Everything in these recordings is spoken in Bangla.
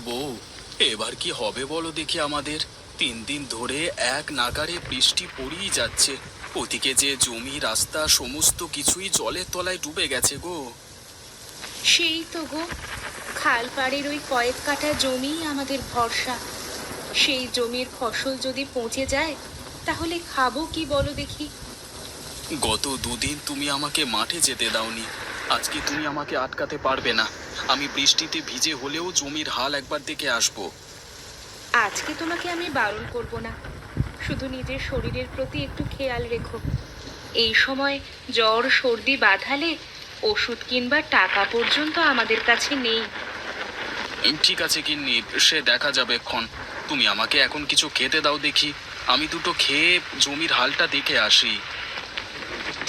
বউ, এবার কি হবে বলো দেখি আমাদের। 3 দিন ধরে এক নাগাড়ে বৃষ্টি পড়েই যাচ্ছে। ওদিকে যে জমি রাস্তা সমস্ত কিছুই জলের তলায় ডুবে গেছে গো। সেই তো গো, খাল পাড়ের ওই কয়েক কাঠা জমিই আমাদের ভরসা। সেই জমির ফসল যদি পচে যায় তাহলে খাবো কি বলো দেখি। গত 2 দিন তুমি আমাকে মাঠে যেতে দাওনি, আজকে তুমি আমাকে আটকাতে পারবে না। আমি বৃষ্টিতে ভিজে হলেও জমির হাল একবার দেখে আসবো। আজকে তোমাকে আমি বারণ করব না, শুধু নিজের শরীরের প্রতি একটু খেয়াল রেখো। এই সময় জ্বর সর্দি বাঁধালে ওষুধ কিনবার টাকা পর্যন্ত আমাদের কাছে নেই। ঠিক আছে গিন্নি, সে দেখা যাবে ক্ষণ। তুমি আমাকে এখন কিছু খেতে দাও দেখি, আমি দুটো খেয়ে জমির হালটা দেখে আসি।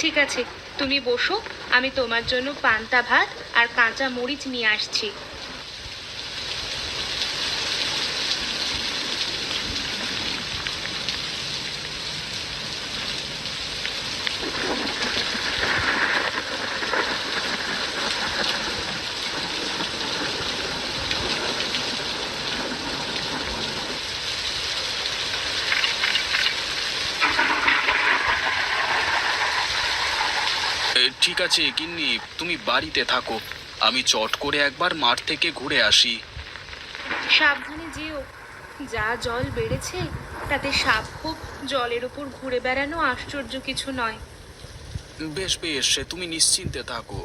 ঠিক আছে, তুমি বসো, আমি তোমার জন্য পান্তা ভাত আর কাঁচা মরিচ নিয়ে আসছি। ঠিক আছে গিন্নি, তুমি বাড়িতে থাকো, আমি চট করে একবার মাঠ থেকে ঘুরে আসি। সাবধানে যেও, যা জল বেড়েছে তাতে সাপ খোপ জলের উপর ঘুরে বেড়ানো আশ্চর্য কিছু নয়। বেশ বেশ, সে তুমি নিশ্চিন্তে থাকো।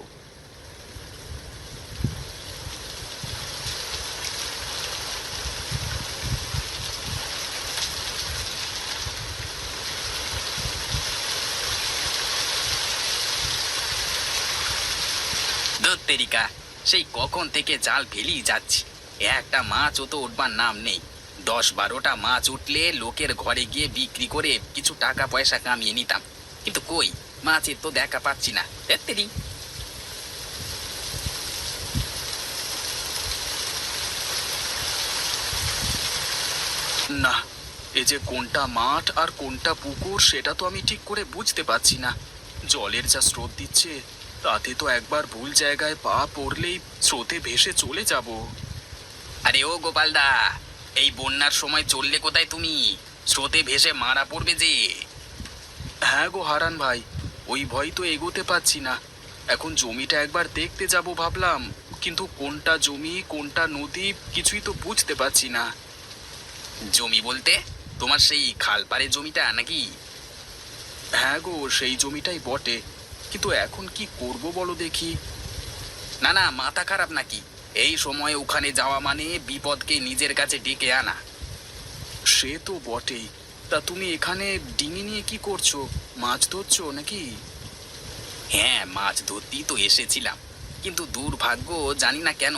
ধুর তেরিকা, সেই কখন থেকে জাল ফেলেই যাচ্ছি, একটা মাছও তো উঠবার নাম নেই। 10-12টা মাছ উঠলে লোকের ঘরে গিয়ে বিক্রি করে কিছু টাকা পয়সা কামিয়ে নিতাম, কিন্তু কই, মাছের তো দেখা পাচ্ছি না। ধ্যাৎ তেরি। না, এ যে কোনটা মাঠ আর কোনটা পুকুর সেটা তো আমি ঠিক করে বুঝতে পারছি না। জলের যা স্রোত দিচ্ছে, তাতে তো একবার ভুল জায়গায় পা পড়লেই স্রোতে ভেসে চলে যাব। আরে ও গোপালদা, এই বন্যার সময় চললে কোথায় তুমি? স্রোতে ভেসে মারা পড়বে যে। হ্যাঁ গো হারান ভাই, ওই ভয় তো এগোতে পারছি না। এখন জমিটা একবার দেখতে যাব ভাবলাম, কিন্তু কোনটা জমি কোনটা নদী কিছুই তো বুঝতে পারছি না। জমি বলতে তোমার সেই খালপাড়ে জমিটা নাকি? হ্যাঁ গো, সেই জমিটাই বটে, কিন্তু এখন কি করব বলো দেখি। না না, মাথা খারাপ নাকি? এই সময় ওখানে যাওয়া মানে বিপদকে নিজের কাছে ডেকে আনা। সে তো বটেই, তা তুমি এখানে ডিঙি নিয়ে কি করছো? মাছ ধরছো নাকি? হ্যাঁ, মাছ ধরতেই তো এসেছিলাম, কিন্তু দুর্ভাগ্য, জানি না কেন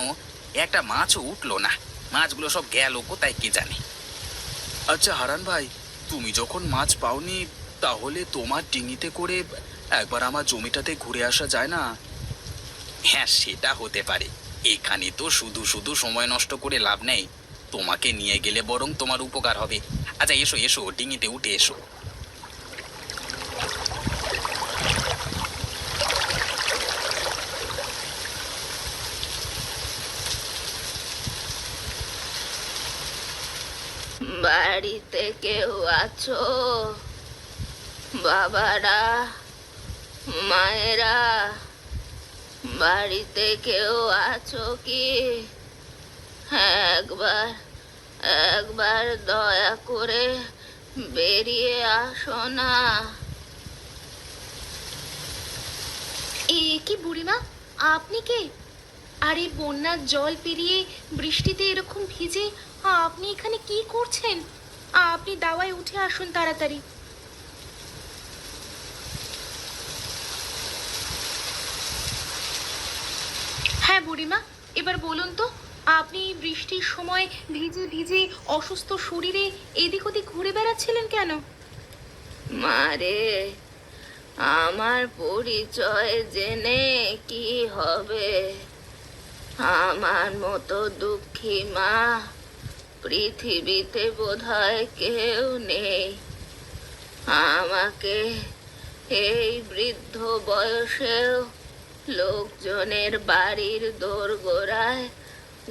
একটা মাছও উঠলো না। মাছগুলো সব গেল কোথায় কে জানে। আচ্ছা হারান ভাই, তুমি যখন মাছ পাওনি, তাহলে তোমার ডিঙিতে করে একবার আমার জমিটাতে ঘুরে আসা যায় না? হ্যাঁ, সেটা হতে পারে। এখানে তো শুধু শুধু সময় নষ্ট করে লাভ নেই, তোমাকে নিয়ে গেলে বরং তোমার উপকার হবে। আচ্ছা এসো এসো, ডিঙিতে উঠে এসো। বাড়িতে কেউ আছো? বাবারা, মায়েরা, বাড়িতে কেউ আছো কি? একবার একবার দয়া করে বেরিয়ে আসো না। এ কি বুড়িমা, আপনি কে? আর এই বন্যার জল পেরিয়ে বৃষ্টিতে এরকম ভিজে আপনি এখানে কি করছেন? আপনি দাওয়ায় উঠে আসুন তাড়াতাড়ি। হ্যাঁ বুড়িমা, এবার বলুন তো, আপনি বৃষ্টির সময় ভিজে ভিজে অসুস্থ শরীরে এদিক ওদিক ঘুরে বেড়াচ্ছিলেন কেন? মারে, আমার পরিচয় জেনে কি হবে? আমার মতো দুঃখী মা পৃথিবীতে বোধহয় কেউ নেই। আমাকে এই বৃদ্ধ বয়সেও লোকজনের বাড়ির দোরগোড়ায়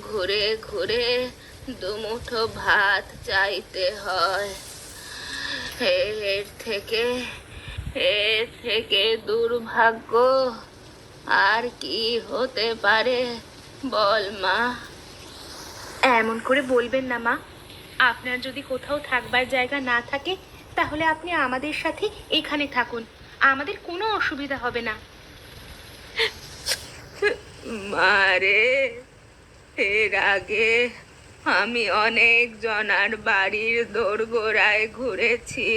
ঘুরে ঘুরে দুমুঠো ভাত চাইতে হয়। এর থেকে এর থেকে দুর্ভাগ্য আর কি হতে পারে বল মা। এমন করে বলবেন না মা। আপনার যদি কোথাও থাকবার জায়গা না থাকে তাহলে আপনি আমাদের সাথে এখানে থাকুন, আমাদের কোনো অসুবিধা হবে না। মারে, এর আগে আমি অনেক জনার বাড়ির দোরগোড়ায় ঘুরেছি,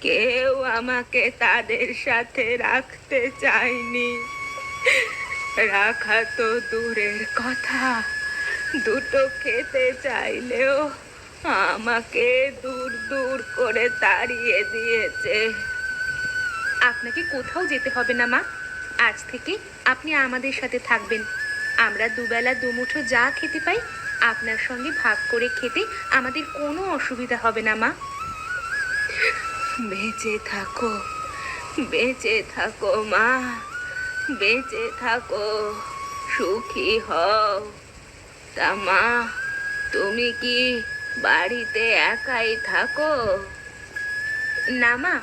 কেউ আমাকে তাদের সাথে রাখতে চায়নি। রাখা তো দূরের কথা, দুটো খেতে চাইলেও আমাকে দূর দূর করে তাড়িয়ে দিয়েছে। আপনাকে কোথাও যেতে হবে না মা। আজ থেকে আপনি আমাদের সাথে থাকবেন। আমরা দুবেলা দুমুঠো যা খেতে পাই আপনার সঙ্গে ভাগ করে খেতে আমাদের কোনো অসুবিধা হবে না মা। বেঁচে থাকো, বেঁচে থাকো মা, বেঁচে থাকো, সুখী হও। তা মা, তুমি কি বাড়িতে একাই থাকো? না মা,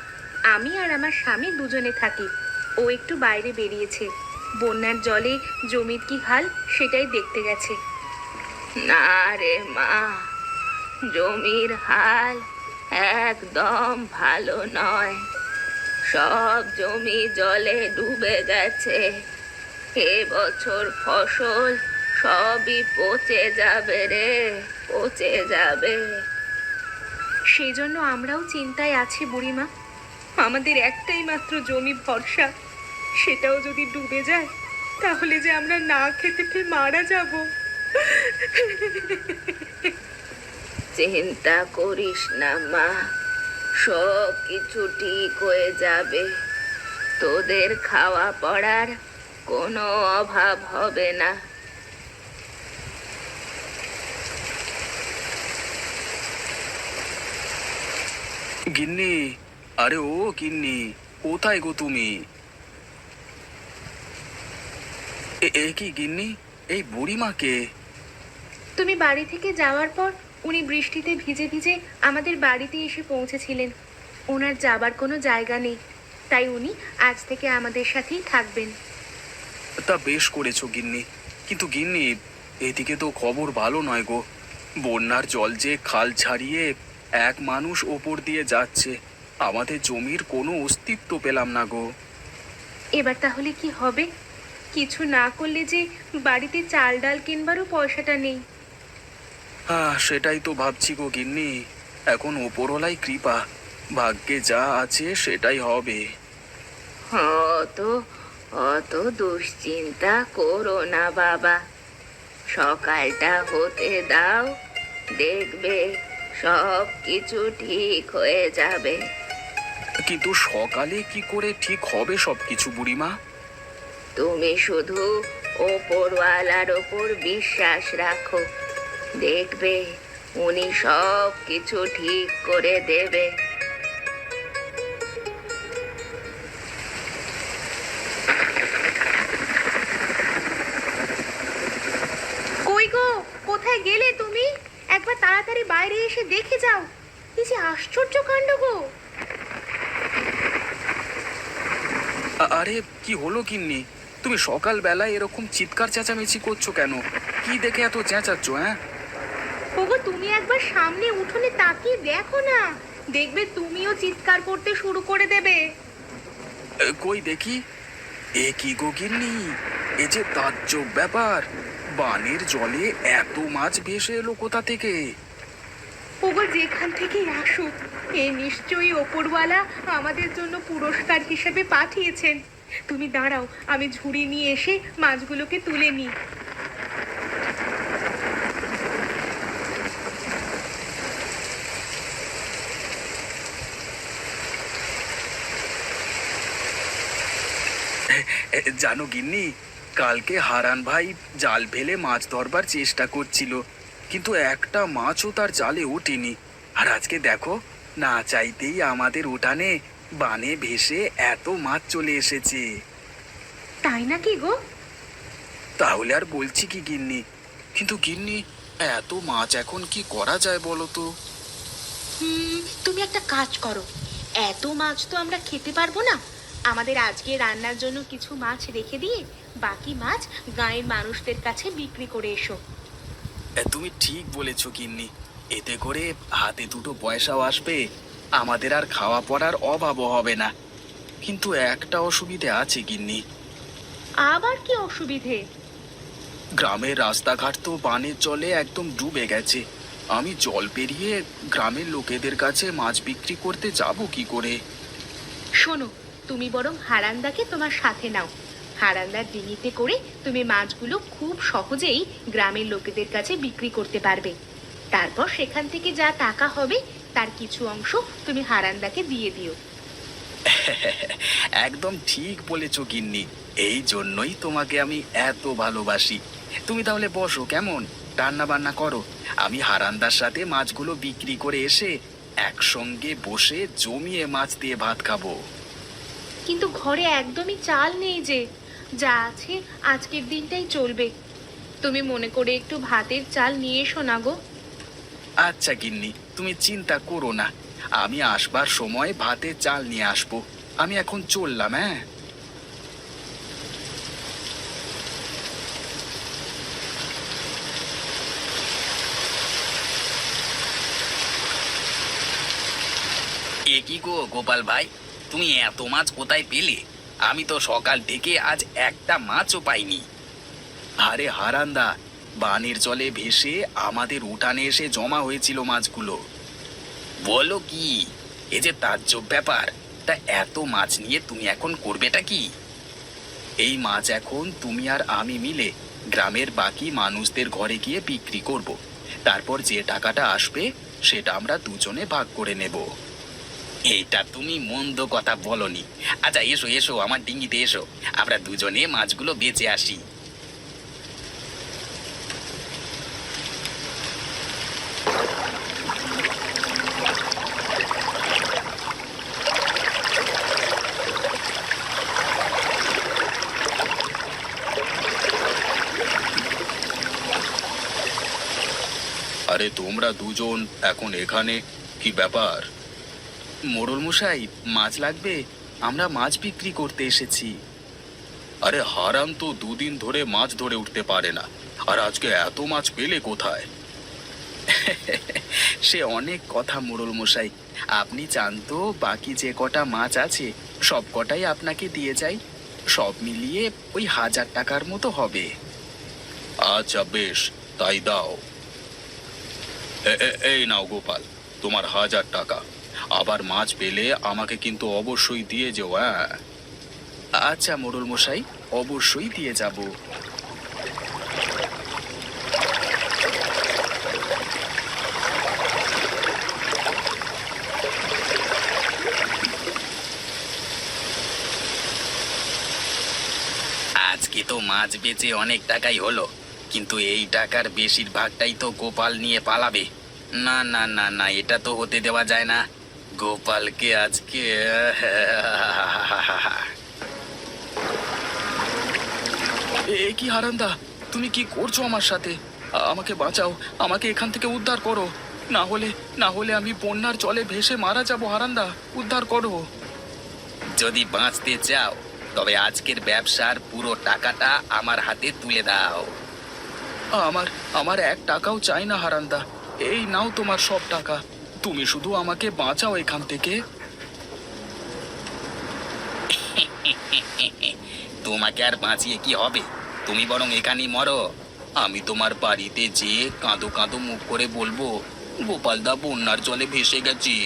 আমি আর আমার স্বামী দুজনে থাকি। ও একটু বাইরে বেরিয়েছে, বন্যার জলে জমির কি হাল সেটাই দেখতে গেছে। না রে মা, জমির হাল একদম ভালো নয়। সব জমি জলে ডুবে গেছে। এবছর ফসল সবই পচে যাবে রে, পচে যাবে। সেই জন্য আমরাও চিন্তায় আছি বুড়িমা। আমাদের একটাই মাত্র জমি ভরসা, সেটাও যদি ডুবে যায় তাহলে যে আমরা না খেতে পেয়ে মারা যাব। চিন্তা করিস না মা, সব কিছু ঠিক হয়ে যাবে। তোদের খাওয়া পড়ার কোনো অভাব হবে না। গিন্নি, আরে ও গিন্নি, কোথায় গো তুমি? এ কি গিন্নি, এই বুড়িমাকে? তুমি বাড়ি থেকে যাওয়ার পর উনি বৃষ্টিতে ভিজে ভিজে আমাদের বাড়িতে এসে পৌঁছেছিলেন। ওনার যাবার কোনো জায়গা নেই, তাই উনি আজ থেকে আমাদের সাথেই থাকবেন। তা বেশ করেছো গিন্নি, কিন্তু গিন্নি এদিকে তো খবর ভালো নয় গো। বন্যার জল যে খাল ছাড়িয়ে এক মানুষ ওপর দিয়ে যাচ্ছে, আমাদের জমির কোনো অস্তিত্ব পেলাম না গো। এবার তাহলে কি হবে? কিছু না করলে যে বাড়িতে চাল ডাল কিনবারও পয়সাটা নেই। সেটাই তো ভাবছি গো গিন্নি। এখন ওপরওয়ালাই কৃপা, ভাগ্যে যা আছে সেটাই হবে। অত অত দুশ্চিন্তা করো না বাবা, সকালটা হতে দাও, দেখবে সব কিছু ঠিক হয়ে যাবে। কিন্তু সকালে কি করে ঠিক হবে সবকিছু বুড়িমা? তুমি শুধু ওপরওয়ালার ওপর বিশ্বাস রাখো, দেখবে উনি সব কিছু ঠিক করে দেবে। কই গো, কোথায় গেলে তুমি? একবার তাড়াতাড়ি বাইরে এসে দেখে যাও। কি যে আশ্চর্য কাণ্ড গো! আরে কি হলো গিন্নি, তুমি সকাল বেলায় এরকম চিৎকার চেঁচামেচি করছো কেন? কি দেখে এত চেঁচাচ্ছ? হ্যাঁ, ওগো, তুমি একবার সামনে উঠোনে তাকিয়ে দেখো না, দেখবে তুমিও চিৎকার করতে শুরু করে দেবে। কই দেখি। এ কি গো গিন্নি, এ যে তাজ্জব ব্যাপার, বানের জলে এত মাছ ভেসে এলো কোথা থেকে? ওগো, যেখান থেকেই আসুক, এ নিশ্চয়ই ওপরওয়ালা আমাদের জন্য পুরস্কার হিসেবে পাঠিয়েছেন। তুমি দাঁড়াও, আমি ঝুড়ি নিয়ে এসে মাছগুলোকে তুলে নিই। জানো গিন্নি, কালকে হারান ভাই জাল ফেলে মাছ ধরবার চেষ্টা করছিল, কিন্তু একটা মাছও তার জালে ওঠেনি। আর আজকে দেখো, না চাইতেই আমাদের উঠানে বানে ভেসে এত মাছ চলে এসেছে। তাই নাকি গো? তাহলে আর বলছি কি গিন্নি, কিন্তু গিন্নি এত মাছ এখন কি করা যায় বলো তো? তুমি একটা কাজ করো, এত মাছ তো আমরা খেতে পারবো না। আমাদের আজকে রান্নার জন্য কিছু মাছ রেখে দিয়ে বাকি মাছ গাঁয়ের মানুষদের কাছে বিক্রি করে এসো। তুমি ঠিক বলেছো গিন্নি, এতে করে হাতে দুটো পয়সাও আসবে, আমাদের আর খাওয়া পড়ার অভাবও হবে না। কিন্তু একটা অসুবিধে আছে গিন্নি। আবার কি অসুবিধে? গ্রামের রাস্তাঘাট তো বানের জলে একদম ডুবে গেছে। আমি জল পেরিয়ে গ্রামের লোকেদের কাছে মাছ বিক্রি করতে যাব কি করে? শোনো, তুমি বরং হারান্দাকে তোমার সাথে নাও। হারান্দার ডিঙিতে করে তুমি মাছগুলো খুব সহজেই গ্রামের লোকেদের কাছে বিক্রি করতে পারবে। তারপর সেখান থেকে যা টাকা হবে তার কিছু অংশ তুমি হারান্দাকে দিয়ে দিও। একদম ঠিক বলেছো গিন্নি, এই জন্যই তোমাকে আমি এত ভালোবাসি। তুমি তাহলে বসো, কেমন রান্না বান্না করো, আমি হারান্দার সাথে মাছগুলো বিক্রি করে এসে একসঙ্গে বসে জমিয়ে মাছ দিয়ে ভাত খাবো। কিন্তু ঘরে একদমই চাল নেই যে, যা আছে আজকের দিনটাই চলবে। তুমি মনে করে একটু ভাতের চাল নিয়ে এসো না গো। আচ্ছা গিন্নি, তুমি চিন্তা করো না, আমি আসবার সময় ভাতে চাল নিয়ে আসবো। আমি এখন চললাম, হ্যাঁ। এ কি গো গোপাল ভাই, তুমি এত মাছ কোথায় পেলে? আমি তো সকাল থেকে আজ একটা মাছও পাইনি। আরে হারান্দা, বানের জলে ভেসে আমাদের উঠানে এসে জমা হয়েছিল মাছগুলো। বলো কি? এ যে তাজ্জব ব্যাপার। তা এত মাছ নিয়ে তুমি এখন করবেটা কি? এই মাছ এখন তুমি আর আমি মিলে গ্রামের বাকি মানুষদের ঘরে গিয়ে বিক্রি করব। তারপর যে টাকাটা আসবে সেটা আমরা দুজনে ভাগ করে নেব। এইটা তুমি মন্দ কথা বলনি। আচ্ছা এসো এসো, আমার ডিঙ্গিতে এসো, আমরা দুজনে মাছগুলো বেচে আসি। আরে তোমরা দুজন এখন এখানে, কি ব্যাপার? মোড়ল মশাই, মাছ লাগবে, আমরা মাছ বিক্রি করতে এসেছি। আরে হারাম তো দুদিন ধরে মাছ ধরে উঠতে পারে না, আর আজকে এত মাছ পেলে কোথায়? সে অনেক কথা মোড়ল মশাই, আপনি চান তো বাকি যে কটা মাছ আছে সব কটাই আপনাকে দিয়ে যাই, সব মিলিয়ে ওই 1000 টাকার মতো হবে। আচ্ছা বেশ, তাই দাও। এই নাও গোপাল, তোমার 1000 টাকা। আবার মাছ পেলে আমাকে কিন্তু অবশ্যই দিয়ে যেও, হ্যাঁ। আচ্ছা মোড়ল মশাই, অবশ্যই দিয়ে যাব। আজকে তো মাছ বেচে অনেক টাকাই হলো, কিন্তু এই টাকার বেশিরভাগটাই তো গোপাল নিয়ে পালাবে। না না না না, এটা তো হতে দেওয়া যায় না। গোপালকে আজকে এ কি হারান্দা, তুমি কি করছো আমার সাথে? আমাকে বাঁচাও, আমাকে এখান থেকে উদ্ধার করো, না হলে আমি বন্যার জলে ভেসে মারা যাব। হারান্দা, উদ্ধার করো। যদি বাঁচতে চাও তবে আজকের ব্যবসার পুরো টাকাটা আমার হাতে তুলে দাও। আমার আমার 1 টাকাও চাই না হারান্দা, এই নাও তোমার সব টাকা, তুমি শুধু আমাকে বাঁচাও এখান থেকে। তোমাকে আর বাঁচিয়ে কি হবে? তুমি বরং এখানেই মরো। আমি তোমার বাড়িতে যেয়ে কাঁদো কাঁদো মুখ করে বলবো, গোপালদা বন্যার জলে ভেসে গেছি।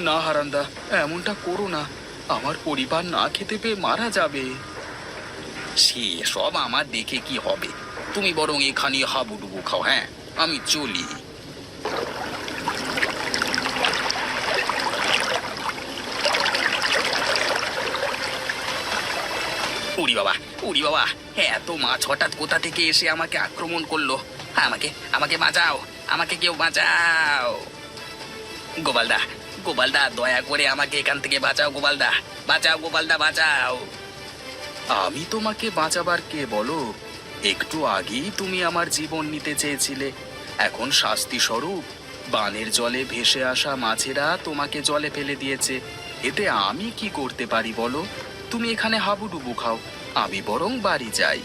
না হারান্দা, এমনটা করো না, আমার পরিবার না খেতে পেয়ে মারা যাবে। সে সব আমার দেখে কি হবে? তুমি বরং এখানে হাবুডুবু খাও। হ্যাঁ, আমি চলি। উড়ি বাবা, উড়ি বাবা, এত মাছ হঠাৎ কোথা থেকে এসে আমাকে আক্রমণ করলো? আমাকে আমাকে বাঁচাও, আমাকে কেউ বাঁচাও। গোপালদা, গোপালদা, দয়া করে আমাকে এখান থেকে বাঁচাও। গোপালদা বাঁচাও, গোপালদা বাঁচাও। আমি তোমাকে বাঁচাবার কে বলো? একটু আগেই তুমি আমার জীবন নিতে চেয়েছিলে, এখন শাস্তি স্বরূপ বানের জলে ভেসে আসা মাছেরা তোমাকে জলে ফেলে দিয়েছে। এতে আমি কি করতে পারি বলো? তুমি এখানে হাবুডুবু খাও, আমি বরং বাড়ি যাই।